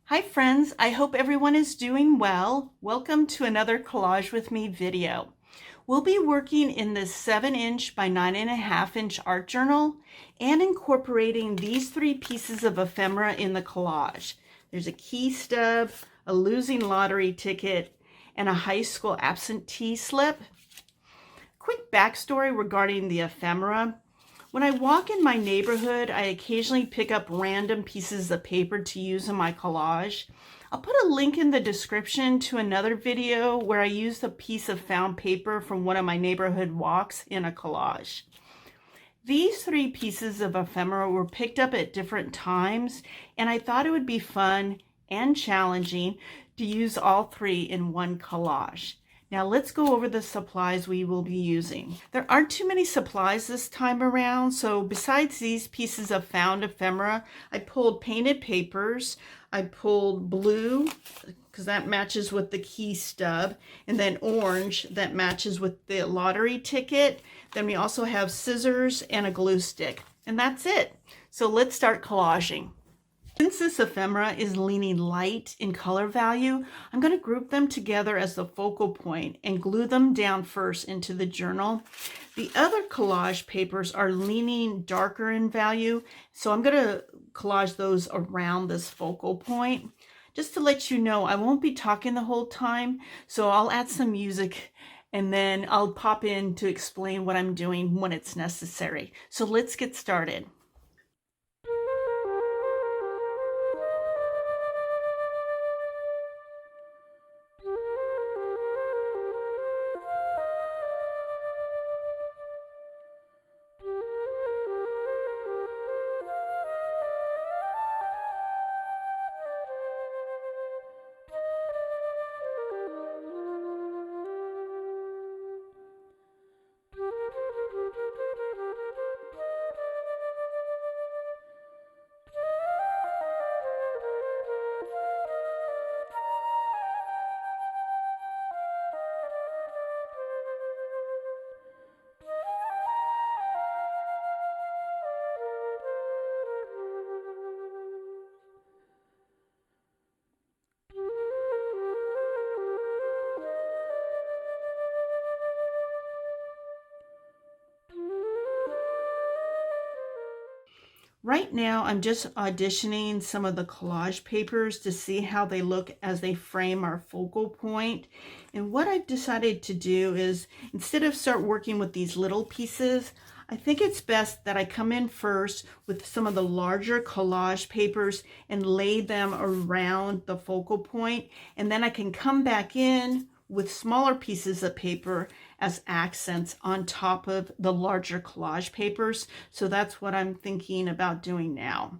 Hi friends, I hope everyone is doing well. Welcome to another Collage with Me video. We'll be working in this 7-inch by 9.5-inch art journal and incorporating these 3 pieces of ephemera in the collage. There's a key stub, a losing lottery ticket, and a high school absentee slip. Quick backstory regarding the ephemera. When I walk in my neighborhood, I occasionally pick up random pieces of paper to use in my collage. I'll put a link in the description to another video where I used a piece of found paper from one of my neighborhood walks in a collage. These 3 pieces of ephemera were picked up at different times, and I thought it would be fun and challenging to use all 3 in one collage. Now let's go over the supplies we will be using. There aren't too many supplies this time around, so besides these pieces of found ephemera, I pulled painted papers, I pulled blue, because that matches with the key stub, and then orange, that matches with the lottery ticket. Then we also have scissors and a glue stick, and that's it. So let's start collaging. Since this ephemera is leaning light in color value, I'm going to group them together as the focal point and glue them down first into the journal. The other collage papers are leaning darker in value, so I'm going to collage those around this focal point. Just to let you know, I won't be talking the whole time, so I'll add some music and then I'll pop in to explain what I'm doing when it's necessary. So let's get started. Right now, I'm just auditioning some of the collage papers to see how they look as they frame our focal point. And what I've decided to do is, instead of start working with these little pieces, I think it's best that I come in first with some of the larger collage papers and lay them around the focal point. And then I can come back in with smaller pieces of paper as accents on top of the larger collage papers. So that's what I'm thinking about doing now.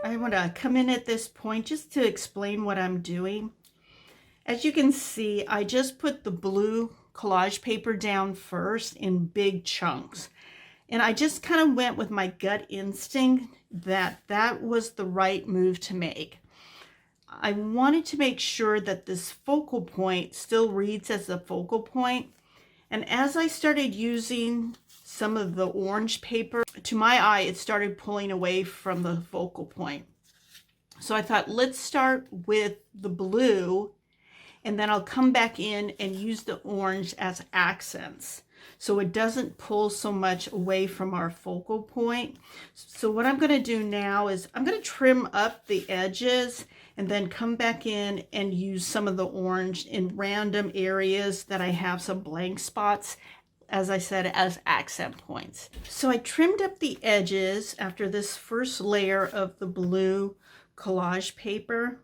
I want to come in at this point just to explain what I'm doing. As you can see, I just put the blue collage paper down first in big chunks. And I just kind of went with my gut instinct that that was the right move to make. I wanted to make sure that this focal point still reads as a focal point. And as I started using some of the orange paper, to my eye, it started pulling away from the focal point. So I thought, let's start with the blue, and then I'll come back in and use the orange as accents, so it doesn't pull so much away from our focal point. So what I'm going to do now is I'm going to trim up the edges and then come back in and use some of the orange in random areas that I have some blank spots, as I said, as accent points. So I trimmed up the edges after this first layer of the blue collage paper.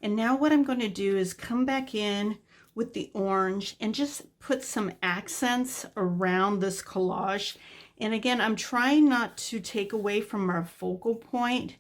And now what I'm going to do is come back in with the orange and just put some accents around this collage. And again, I'm trying not to take away from our focal point.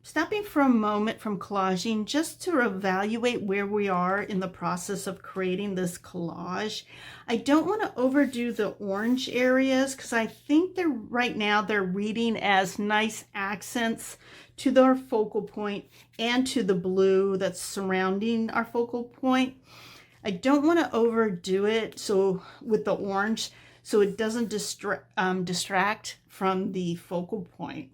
Stopping for a moment from collaging just to evaluate where we are in the process of creating this collage. I don't want to overdo the orange areas because I think right now they're reading as nice accents to our focal point and to the blue that's surrounding our focal point. I don't want to overdo it with the orange so it doesn't distract from the focal point.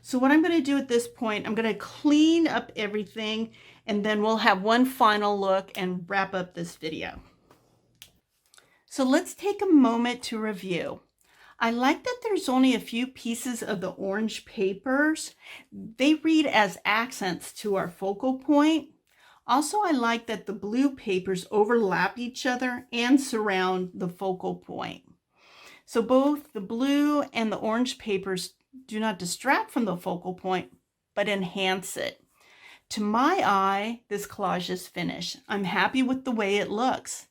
So what I'm going to do at this point, I'm going to clean up everything, and then we'll have one final look and wrap up this video. So let's take a moment to review. I like that there's only a few pieces of the orange papers. They read as accents to our focal point. Also, I like that the blue papers overlap each other and surround the focal point. So both the blue and the orange papers do not distract from the focal point, but enhance it. To my eye, this collage is finished. I'm happy with the way it looks.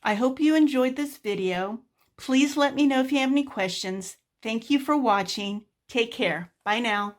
I hope you enjoyed this video. Please let me know if you have any questions. Thank you for watching. Take care. Bye now.